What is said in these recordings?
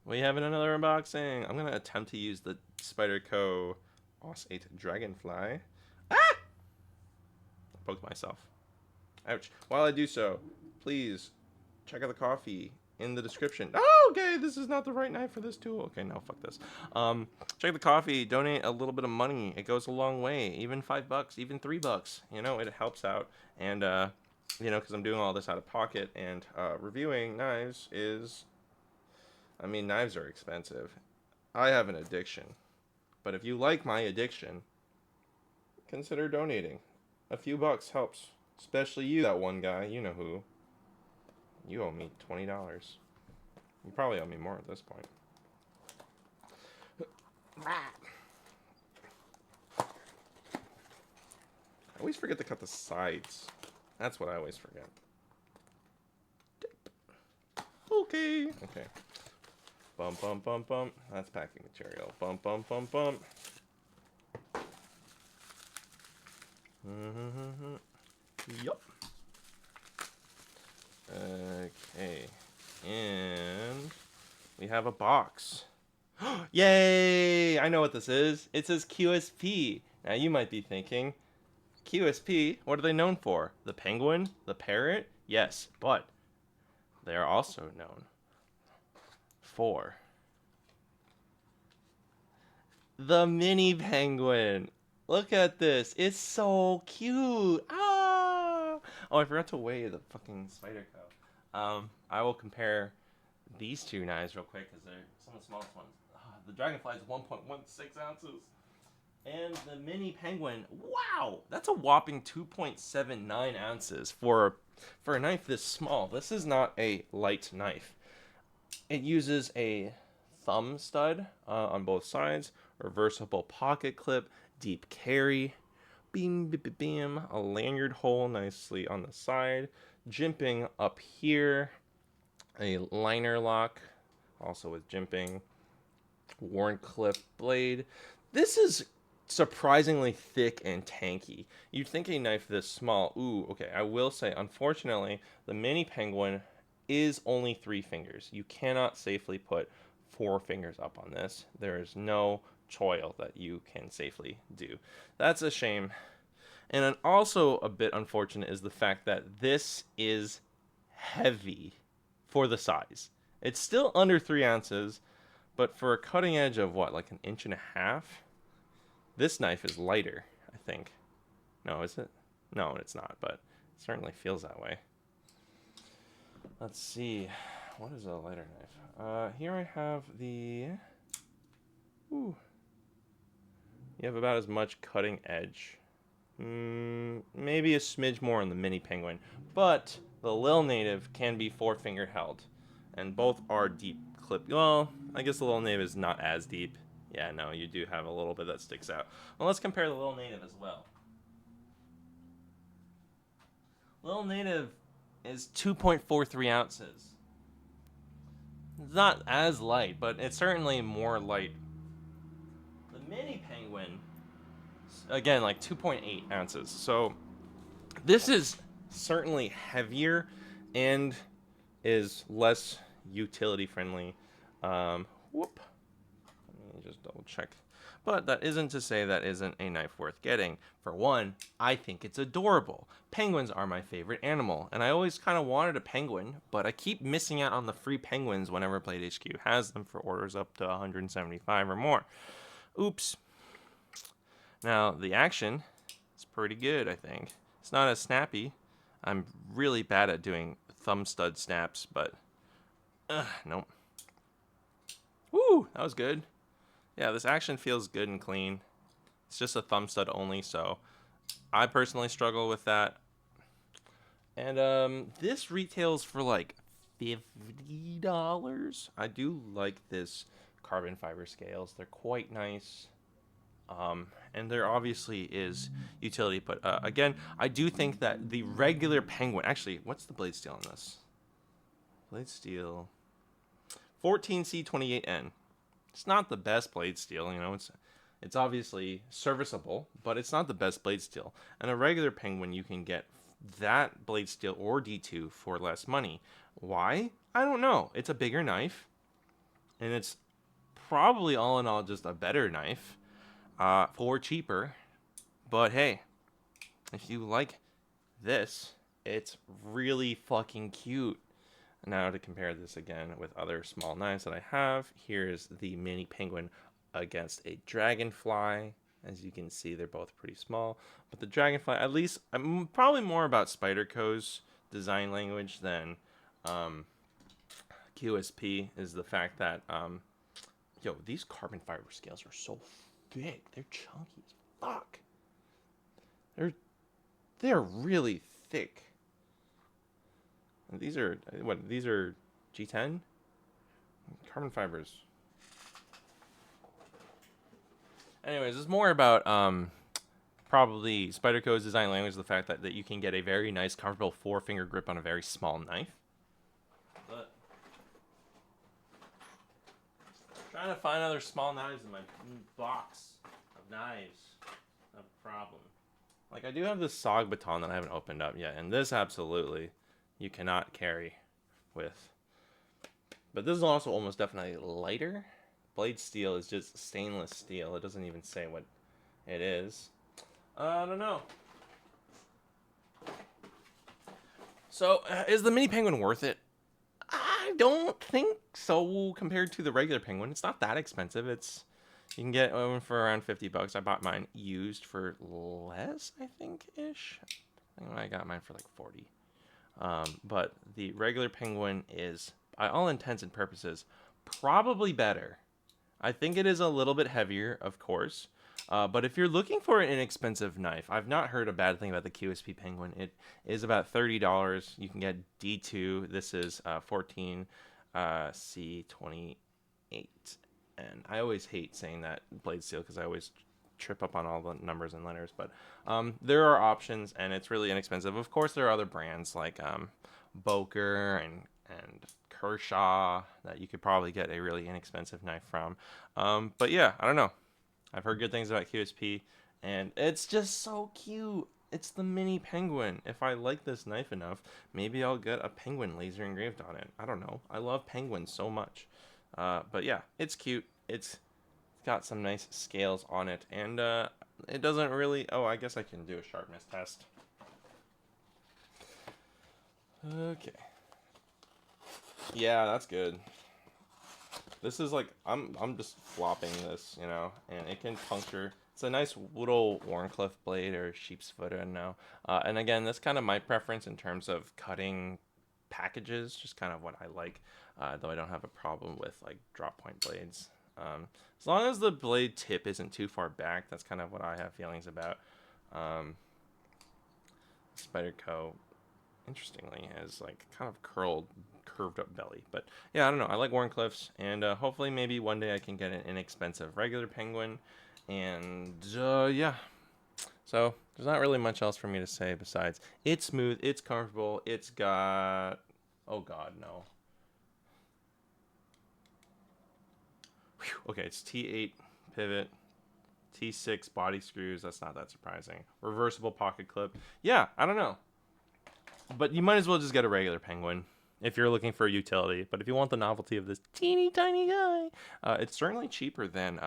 We have another unboxing. I'm gonna attempt to use the Spyderco OS 8 Dragonfly. Ah! I poked myself. Ouch. While I do so, please check out the coffee in the description. Oh, okay, this is not the right knife for this tool. Okay, no, fuck this. Check the coffee. Donate a little bit of money. It goes a long way. Even $5, even $3. You know, it helps out. And you know, because I'm doing all this out of pocket, and reviewing knives is, I mean, knives are expensive. I have an addiction, but if you like my addiction, consider donating. A few bucks helps, especially you, that one guy. You know who. You owe me $20. You probably owe me more at this point. I always forget to cut the sides. That's what I always forget. Okay. Okay. Bump, bump, bump, bump. That's packing material. Bump, bump, bump, bump. Yup. Okay. And we have a box. Yay! I know what this is. It says QSP. Now you might be thinking, QSP, what are they known for? The penguin? The parrot? Yes, but they are also known for the mini penguin. Look at this. It's so cute. Ah! Oh, I forgot to weigh the fucking Spyderco. I will compare these two knives real quick because they're some of the smallest ones. The Dragonfly is 1.16 ounces. And the mini penguin, wow, that's a whopping 2.79 ounces for a knife this small. This is not a light knife. It uses a thumb stud on both sides, reversible pocket clip, deep carry, beam, beam, beam, a lanyard hole nicely on the side, jimping up here, a liner lock, also with jimping, worn clip blade. This is surprisingly thick and tanky. You'd think a knife this small. Ooh, okay. I will say, unfortunately, the mini penguin is only 3 fingers. You cannot safely put 4 fingers up on this. There is no choil that you can safely do. That's a shame. And also a bit unfortunate is the fact that this is heavy for the size. It's still under 3 ounces, but for a cutting edge of what, like an inch and a half? This knife is lighter, I think. No, is it? No, it's not, but it certainly feels that way. Let's see. What is a lighter knife? Here I have the... Ooh. You have about as much cutting edge. Maybe a smidge more on the mini penguin. But the Lil Native can be 4-finger held. And both are deep clip. Well, I guess the Lil Native is not as deep. Yeah, no, you do have a little bit that sticks out. Well, let's compare the Lil Native as well. Lil Native is 2.43 ounces. It's not as light, but it's certainly more light. The Mini Penguin, again, like 2.8 ounces. So this is certainly heavier and is less utility friendly. Whoop. Let me just double check. But that isn't to say that isn't a knife worth getting. For one, I think it's adorable. Penguins are my favorite animal, and I always kind of wanted a penguin, but I keep missing out on the free penguins whenever Blade HQ has them for orders up to 175 or more. Oops. Now, the action is pretty good, I think. It's not as snappy. I'm really bad at doing thumb stud snaps, but nope. Woo, that was good. Yeah, this action feels good and clean. It's just a thumb stud only, so I personally struggle with that. And this retails for like $50. I do like this carbon fiber scales. They're quite nice. And there obviously is utility, but again, I do think that the regular penguin. Actually, what's the blade steel on this? Blade steel 14C28N. It's not the best blade steel, you know. It's obviously serviceable, but it's not the best blade steel. And a regular penguin, you can get that blade steel or D2 for less money. Why? I don't know. It's a bigger knife, and it's probably all in all just a better knife for cheaper. But hey, if you like this, it's really fucking cute. Now to compare this again with other small knives that I have, here's the mini penguin against a dragonfly. As you can see, they're both pretty small. But the dragonfly, at least, I'm probably more about Spyderco's design language than QSP, is the fact that, yo, these carbon fiber scales are so big. They're chunky as fuck. They're really thick. And these are, what, these are G10? Carbon fibers. Anyways, it's more about probably Spyderco's design language, the fact that you can get a very nice, comfortable 4-finger grip on a very small knife. But trying to find other small knives in my box of knives. No problem. Like, I do have this SOG baton that I haven't opened up yet, and this absolutely you cannot carry with. But this is also almost definitely lighter. Blade steel is just stainless steel. It doesn't even say what it is. I don't know. So, is the mini penguin worth it? I don't think so compared to the regular penguin. It's not that expensive. You can get one for around $50. I bought mine used for less, I think, ish. I think I got mine for like 40. But the regular penguin is, by all intents and purposes, probably better. I think it is a little bit heavier, of course. But if you're looking for an inexpensive knife, I've not heard a bad thing about the QSP Penguin. It is about $30. You can get D2. This is 14 C28. And I always hate saying that blade steel because I always trip up on all the numbers and letters. But there are options, and it's really inexpensive. Of course, there are other brands like Boker and Kershaw that you could probably get a really inexpensive knife from. But yeah, I don't know. I've heard good things about QSP, and it's just so cute. It's the mini penguin. If I like this knife enough, maybe I'll get a penguin laser engraved on it. I don't know. I love penguins so much. But yeah, it's cute. It's got some nice scales on it, and it doesn't really... Oh, I guess I can do a sharpness test. Okay. Yeah, that's good. This is like, I'm just flopping this, you know, and it can puncture. It's a nice little Wharncliffe blade or sheep's foot, I don't know. And again, that's kind of my preference in terms of cutting packages, just kind of what I like, though I don't have a problem with like drop point blades. As long as the blade tip isn't too far back, that's kind of what I have feelings about. Spyderco, interestingly, has like kind of curved up belly. But yeah, I don't know. I like Wharncliffes, and hopefully maybe one day I can get an inexpensive regular penguin. And yeah. So there's not really much else for me to say besides it's smooth, it's comfortable, it's got... Oh god, no. Whew. Okay, it's T8 pivot, T6 body screws. That's not that surprising. Reversible pocket clip. Yeah, I don't know. But you might as well just get a regular penguin if you're looking for utility. But if you want the novelty of this teeny tiny guy, it's certainly cheaper than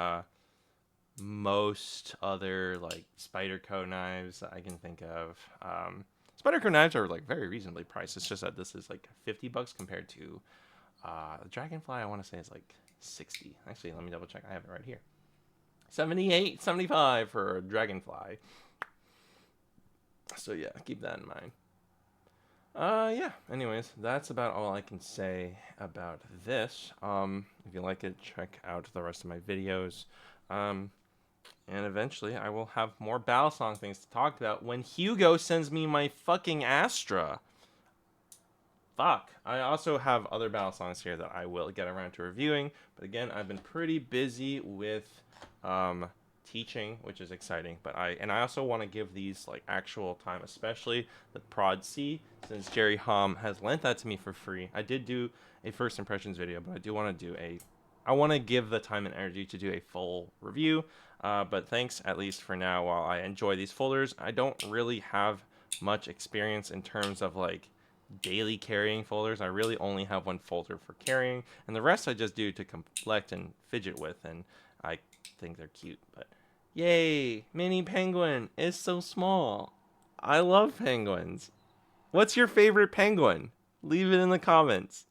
most other like Spyderco knives that I can think of. Spyderco knives are like very reasonably priced. It's just that this is like $50 compared to the Dragonfly. I want to say is like 60. Actually, let me double check. I have it right here. 78, 75 for a Dragonfly. So yeah, keep that in mind. Yeah, anyways, that's about all I can say about this. If you like it, check out the rest of my videos. And eventually I will have more Balisong things to talk about when Hugo sends me my fucking Astra. Fuck. I also have other Balisongs here that I will get around to reviewing. But again, I've been pretty busy with teaching, which is exciting. But I also want to give these like actual time, especially the Prod C, since Jerry Hom has lent that to me for free. I did do a first impressions video, but I do want to do I want to give the time and energy to do a full review. But thanks, at least for now, while I enjoy these folders. I don't really have much experience in terms of like daily carrying folders. I really only have one folder for carrying, and the rest I just do to collect and fidget with, and I think they're cute. But yay, mini penguin is so small. I love penguins. What's your favorite penguin? Leave it in the comments.